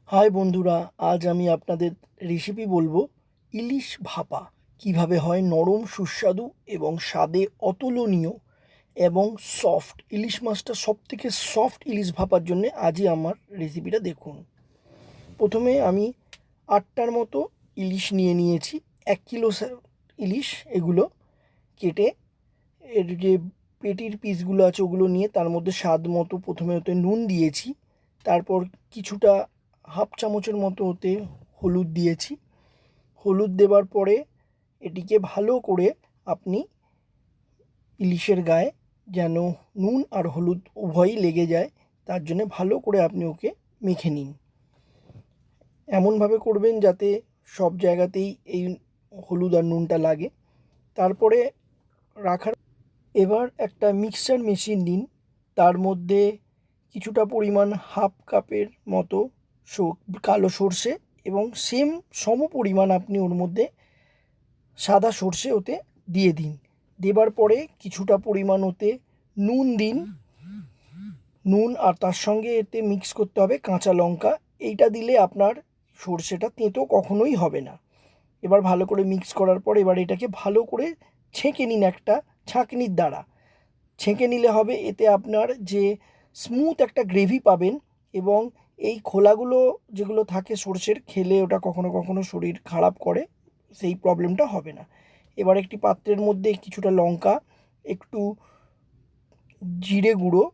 High বন্ধুরা, আজ আমি আপনাদের রেসিপি বলবো ইলিশ ভাপা কিভাবে হয়। নরম সুস্বাদু এবং স্বাদে অতুলনীয় এবং সফট ইলিশ মাছটা সবথেকে সফট ইলিশ ভাপার জন্য আজই আমার রেসিপিটা দেখুন। প্রথমে আমি 8টার মতো ইলিশ নিয়ে নিয়েছি। 1 কিলো ইলিশ। এগুলো কেটে এর যে পেটির পিসগুলো আছে ওগুলো নিয়ে তার মধ্যে স্বাদ মতো প্রথমে ওতে নুন দিয়েছি। তারপর কিছুটা হাফ চামচের মতো ওতে হলুদ দিয়েছি। হলুদ দেওয়ার পরে এটিকে ভালো করে আপনি ইলিশের গায়ে যেন নুন আর হলুদ উভয়ই লেগে যায়, তার জন্য ভালো করে আপনি ওকে মেখে নিন। এমনভাবে করবেন যাতে সব জায়গাতেই এই হলুদ আর নুনটা লাগে। তারপরে রাখার এবার একটা মিক্সচার মেশিন নিন। তার মধ্যে কিছুটা পরিমাণ হাফ কাপের মতো কালো সর্ষে এবং সম পরিমাণ আপনি ওর মধ্যে সাদা সর্ষে ওতে দিয়ে দিন। দেবার পরে কিছুটা পরিমাণ ওতে নুন দিন। নুন আর তার সঙ্গে এতে মিক্স করতে হবে কাঁচা লঙ্কা। এইটা দিলে আপনার সর্ষেটা তেঁতো কখনোই হবে না। এবার ভালো করে মিক্স করার পর এবার এটাকে ভালো করে ছেঁকে নিন একটা ছাঁকনির দ্বারা। ছেঁকে নিলে হবে এতে আপনার যে স্মুথ একটা গ্রেভি পাবেন এবং এই খোলাগুলো যেগুলো থাকে সর্ষের, খেলে ওটা কখনো কখনো শরীর খারাপ করে, সেই প্রবলেমটা হবে না। এবার একটি পাত্রের মধ্যে কিছুটা লঙ্কা, একটু জিরে গুঁড়ো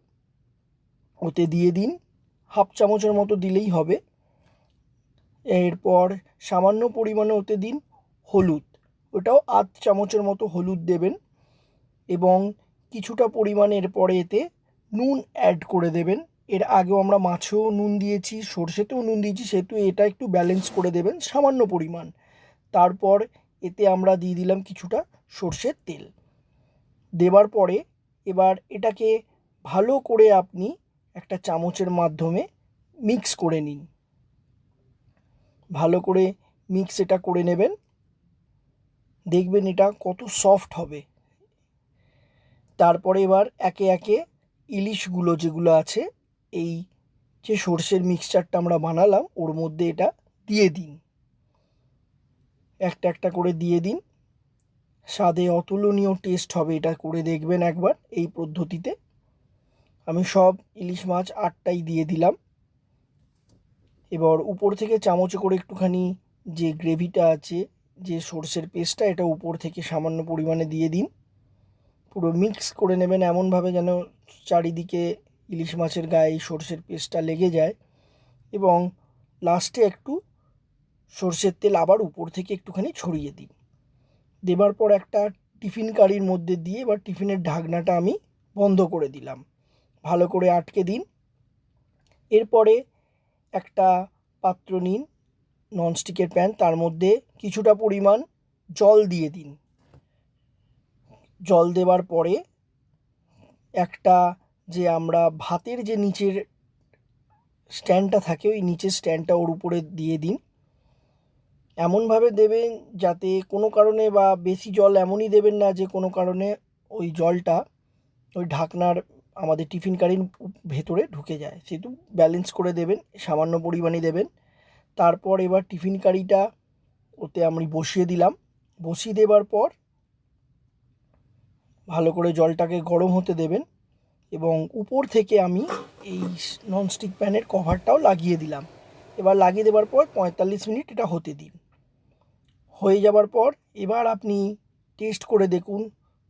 ওতে দিয়ে দিন। হাফ চামচের মতো দিলেই হবে। এরপর সামান্য পরিমাণে ওতে দিন হলুদ, ওটাও আধ চামচের মতো হলুদ দেবেন এবং কিছুটা পরিমাণে এরপরে এতে নুন অ্যাড করে দেবেন। এর আগেও আমরা মাছেও নুন দিয়েছি, সর্ষেতেও নুন দিয়েছি, সেহেতু এটা একটু ব্যালেন্স করে দেবেন সামান্য পরিমাণ। তারপর এতে আমরা দিয়ে দিলাম কিছুটা সর্ষের তেল। দেবার পরে এবার এটাকে ভালো করে আপনি একটা চামচের মাধ্যমে মিক্স করে নিন। ভালো করে মিক্স এটা করে নেবেন, দেখবেন এটা কত সফট হবে। তারপরে এবার একে একে ইলিশগুলো যেগুলো আছে, এই যে সর্ষের মিক্সচারটা আমরা বানালাম ওর মধ্যে এটা দিয়ে দিন। একটা একটা করে দিয়ে দিন। স্বাদে অতুলনীয় টেস্ট হবে, এটা করে দেখবেন একবার এই পদ্ধতিতে। আমি সব ইলিশ মাছ 8টাই দিয়ে দিলাম। এবার উপর থেকে চামচে করে একটুখানি যে গ্রেভিটা আছে, যে সর্ষের পেস্টটা, এটা উপর থেকে সামান্য পরিমাণে দিয়ে দিন। পুরো মিক্স করে নেবেন এমনভাবে যেন চারিদিকে ইলিশ মাছের গায়ে এই সর্ষের পেস্টটা লেগে যায় এবং লাস্টে একটু সর্ষের তেল আবার উপর থেকে একটুখানি ছড়িয়ে দিন। দেবার পর একটা টিফিন কারির মধ্যে দিয়ে এবার টিফিনের ঢাকনাটা আমি বন্ধ করে দিলাম। ভালো করে আটকে দিন। এরপরে একটা পাত্র নিন, ননস্টিকের প্যান, তার মধ্যে কিছুটা পরিমাণ জল দিয়ে দিন। জল দেওয়ার পরে একটা যে আমরা ভাতের যে নিচের স্ট্যান্ডটা থাকে, ওই নিচের স্ট্যান্ডটা ওর উপরে দিয়ে দিন। এমনভাবে দেবেন যাতে কোনো কারণে বা বেশি জল এমনই দেবেন না যে কোনো কারণে ওই জলটা ওই ঢাকনার আমাদের টিফিন কারির ভেতরে ঢুকে যায়, সেহেতু ব্যালেন্স করে দেবেন, সামান্য পরিমাণে দেবেন। তারপর এবার টিফিন কারিটা ওতে আমি বসিয়ে দিলাম। বসিয়ে দেবার পর ভালো করে জলটাকে গরম হতে দেবেন এবং উপর থেকে আমি এই ননস্টিক প্যানের কভারটাও লাগিয়ে দিলাম। এবার লাগিয়ে দেওয়ার পর 45 মিনিট এটা হতে দিন। হয়ে যাবার পর এবার আপনি টেস্ট করে দেখুন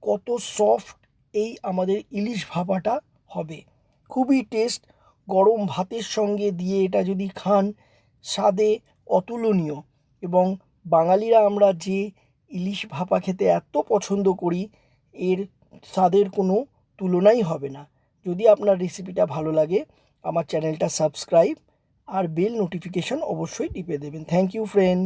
কত সফট এই আমাদের ইলিশ ভাপাটা হবে। খুবই টেস্ট। গরম ভাতের সঙ্গে দিয়ে এটা যদি খান, স্বাদে অতুলনীয়। এবং বাঙালিরা আমরা যে ইলিশ ভাপা খেতে এত পছন্দ করি, এর স্বাদের কোনো তুলনাই হবে না। যদি আপনার রেসিপিটা ভালো লাগে, আমার চ্যানেলটা সাবস্ক্রাইব আর বেল নোটিফিকেশন অবশ্যই টিপে দেবেন। Thank you friend.